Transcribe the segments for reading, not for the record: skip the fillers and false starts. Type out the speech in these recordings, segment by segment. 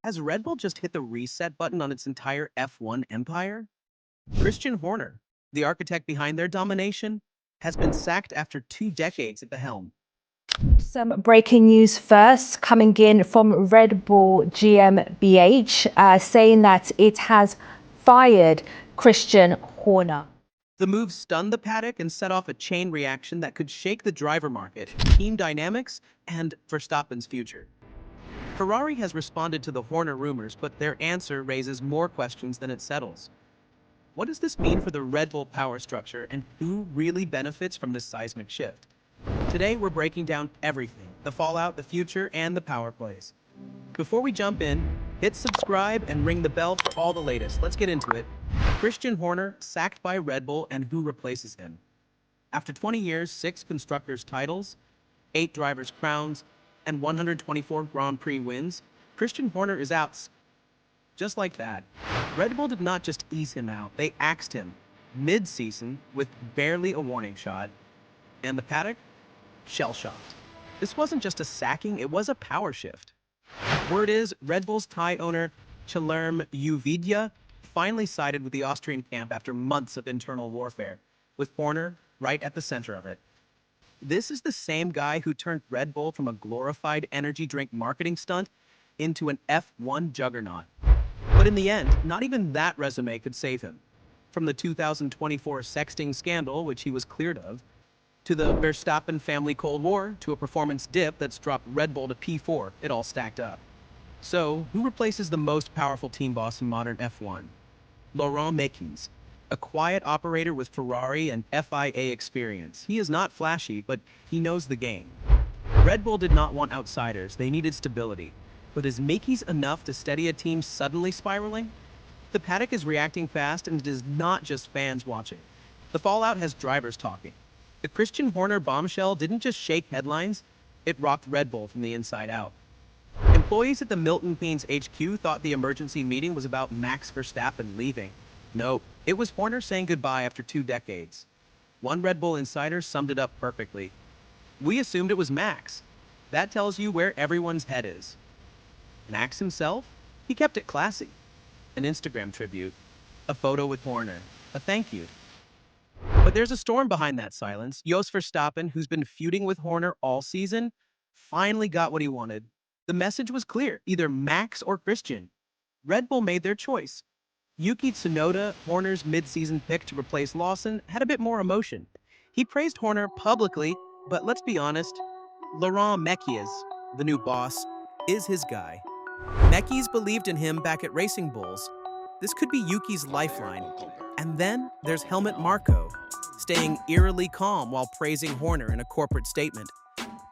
Has Red Bull just hit the reset button on its entire F1 empire? Christian Horner, the architect behind their domination, has been sacked after 2 decades at the helm. Some breaking news first, coming in from Red Bull GmbH, saying that it has fired Christian Horner. The move stunned the paddock and set off a chain reaction that could shake the driver market, team dynamics, and Verstappen's future. Ferrari has responded to the Horner rumors, but their answer raises more questions than it settles. What does this mean for the Red Bull power structure, and who really benefits from this seismic shift? Today, we're breaking down everything: the fallout, the future, and the power plays. Before we jump in, hit subscribe and ring the bell for all the latest. Let's get into it. Christian Horner sacked by Red Bull, and who replaces him? After 20 years, 6 constructors' titles, 8 drivers' crowns, and 124 Grand Prix wins, Christian Horner is out. Just like that. Red Bull did not just ease him out, they axed him mid-season with barely a warning shot. And the paddock? Shell-shocked. This wasn't just a sacking, it was a power shift. Word is, Red Bull's Thai owner, Chalerm Uvidya, finally sided with the Austrian camp after months of internal warfare, with Horner right at the center of it. This is the same guy who turned Red Bull from a glorified energy drink marketing stunt into an F1 juggernaut. But in the end, not even that resume could save him. From the 2024 sexting scandal, which he was cleared of, to the Verstappen family Cold War, to a performance dip that's dropped Red Bull to P4, it all stacked up. So, who replaces the most powerful team boss in modern F1? Laurent Mekies, a quiet operator with Ferrari and FIA experience. He is not flashy, but he knows the game. Red Bull did not want outsiders, they needed stability. But is Mekies enough to steady a team suddenly spiraling? The paddock is reacting fast, and it is not just fans watching. The fallout has drivers talking. The Christian Horner bombshell didn't just shake headlines, it rocked Red Bull from the inside out. Employees at the Milton Keynes HQ thought the emergency meeting was about Max Verstappen leaving. No, it was Horner saying goodbye after 2 decades. One Red Bull insider summed it up perfectly. We assumed it was Max. That tells you where everyone's head is. Max himself? He kept it classy. An Instagram tribute, a photo with Horner, a thank you. But there's a storm behind that silence. Jos Verstappen, who's been feuding with Horner all season, finally got what he wanted. The message was clear, either Max or Christian. Red Bull made their choice. Yuki Tsunoda, Horner's mid-season pick to replace Lawson, had a bit more emotion. He praised Horner publicly, but let's be honest, Laurent Mekies, the new boss, is his guy. Mekies believed in him back at Racing Bulls. This could be Yuki's lifeline. And then there's Helmut Marko, staying eerily calm while praising Horner in a corporate statement.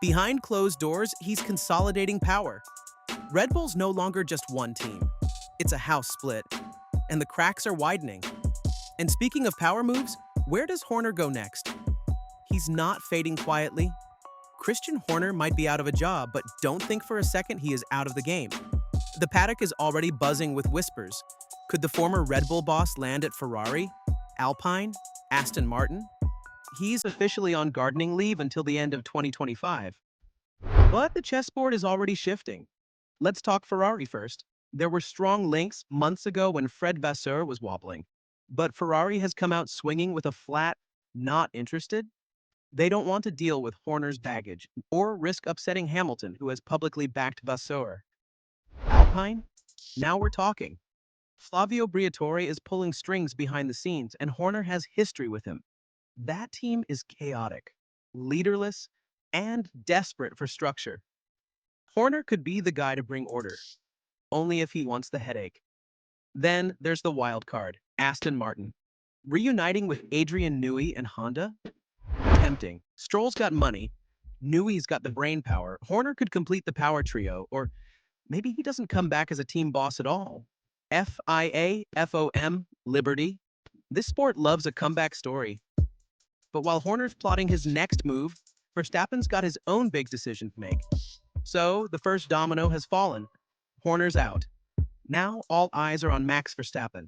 Behind closed doors, he's consolidating power. Red Bull's no longer just one team. It's a house split, and the cracks are widening. And speaking of power moves, where does Horner go next? He's not fading quietly. Christian Horner might be out of a job, but don't think for a second he is out of the game. The paddock is already buzzing with whispers. Could the former Red Bull boss land at Ferrari, Alpine, Aston Martin? He's officially on gardening leave until the end of 2025. But the chessboard is already shifting. Let's talk Ferrari first. There were strong links months ago when Fred Vasseur was wobbling. But Ferrari has come out swinging with a flat, not interested. They don't want to deal with Horner's baggage or risk upsetting Hamilton, who has publicly backed Vasseur. Alpine? Now we're talking. Flavio Briatore is pulling strings behind the scenes, and Horner has history with him. That team is chaotic, leaderless, and desperate for structure. Horner could be the guy to bring order, only if he wants the headache. Then there's the wild card, Aston Martin. Reuniting with Adrian Newey and Honda? Tempting. Stroll's got money, Newey's got the brain power. Horner could complete the power trio, or maybe he doesn't come back as a team boss at all. FIA, FOM, Liberty. This sport loves a comeback story. But while Horner's plotting his next move, Verstappen's got his own big decision to make. So, the first domino has fallen. Horner's out. Now, all eyes are on Max Verstappen.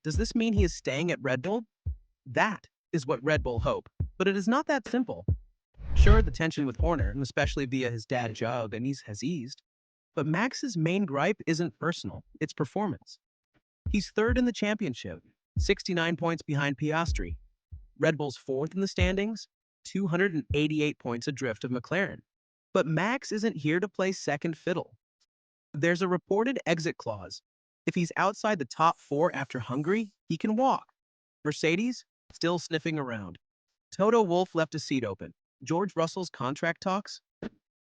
Does this mean he is staying at Red Bull? That is what Red Bull hope. But it is not that simple. Sure, the tension with Horner, and especially via his dad Joe, has eased. But Max's main gripe isn't personal, it's performance. He's third in the championship, 69 points behind Piastri. Red Bull's fourth in the standings, 288 points adrift of McLaren. But Max isn't here to play second fiddle. There's a reported exit clause. If he's outside the top four after Hungary, he can walk. Mercedes, still sniffing around. Toto Wolff left a seat open. George Russell's contract talks?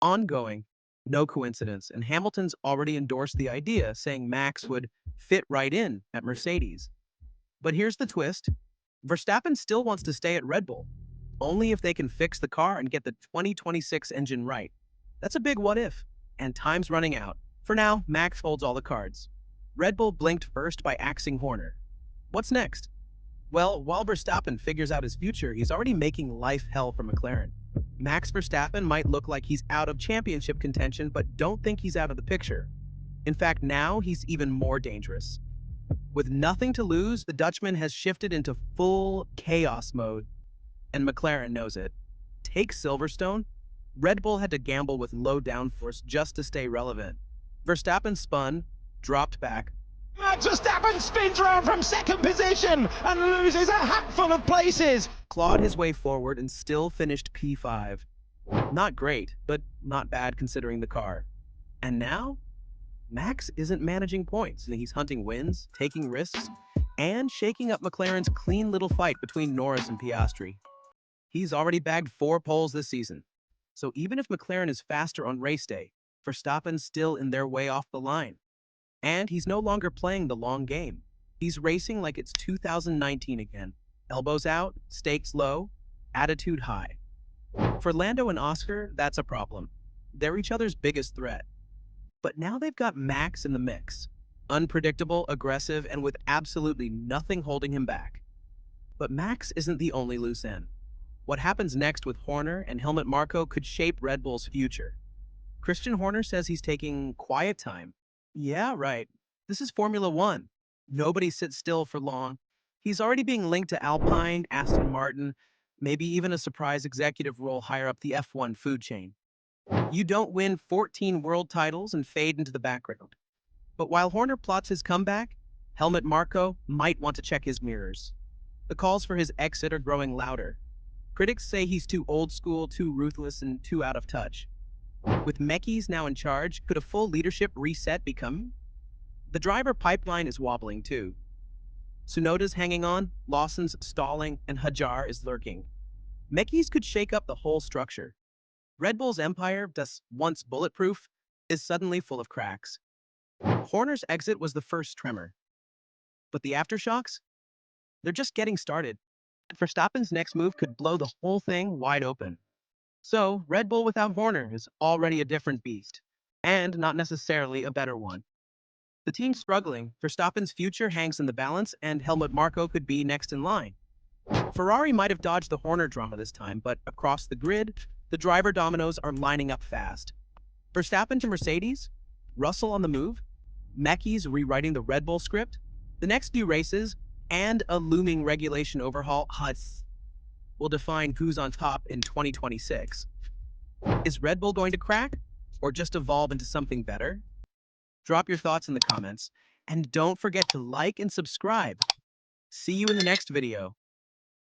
Ongoing. No coincidence, and Hamilton's already endorsed the idea, saying Max would fit right in at Mercedes. But here's the twist. Verstappen still wants to stay at Red Bull, only if they can fix the car and get the 2026 engine right. That's a big what if, and time's running out. For now, Max holds all the cards. Red Bull blinked first by axing Horner. What's next? Well, while Verstappen figures out his future, he's already making life hell for McLaren. Max Verstappen might look like he's out of championship contention, but don't think he's out of the picture. In fact, now he's even more dangerous. With nothing to lose, the Dutchman has shifted into full chaos mode, and McLaren knows it. Take Silverstone. Red Bull had to gamble with low downforce just to stay relevant. Verstappen spun, dropped back. Max Verstappen spins around from second position and loses a handful of places. Clawed his way forward and still finished P5. Not great, but not bad considering the car. And now, Max isn't managing points. He's hunting wins, taking risks, and shaking up McLaren's clean little fight between Norris and Piastri. He's already bagged 4 poles this season. So even if McLaren is faster on race day, Verstappen's still in their way off the line. And he's no longer playing the long game. He's racing like it's 2019 again. Elbows out, stakes low, attitude high. For Lando and Oscar, that's a problem. They're each other's biggest threat. But now they've got Max in the mix. Unpredictable, aggressive, and with absolutely nothing holding him back. But Max isn't the only loose end. What happens next with Horner and Helmut Marko could shape Red Bull's future. Christian Horner says he's taking quiet time. Yeah, right. This is Formula One. Nobody sits still for long. He's already being linked to Alpine, Aston Martin, maybe even a surprise executive role higher up the F1 food chain. You don't win 14 world titles and fade into the background. But while Horner plots his comeback, Helmut Marko might want to check his mirrors. The calls for his exit are growing louder. Critics say he's too old school, too ruthless, and too out of touch. With Mekis now in charge, could a full leadership reset be coming? The driver pipeline is wobbling too. Tsunoda's hanging on, Lawson's stalling, and Hajar is lurking. Mekis could shake up the whole structure. Red Bull's empire, thus once bulletproof, is suddenly full of cracks. Horner's exit was the first tremor. But the aftershocks? They're just getting started. Verstappen's next move could blow the whole thing wide open. So, Red Bull without Horner is already a different beast, and not necessarily a better one. The team's struggling, Verstappen's future hangs in the balance, and Helmut Marko could be next in line. Ferrari might have dodged the Horner drama this time, but across the grid, the driver dominoes are lining up fast. Verstappen to Mercedes, Russell on the move, Mekis rewriting the Red Bull script, the next few races, and a looming regulation overhaul will define who's on top in 2026. Is Red Bull going to crack, or just evolve into something better? Drop your thoughts in the comments, and don't forget to like and subscribe. See you in the next video.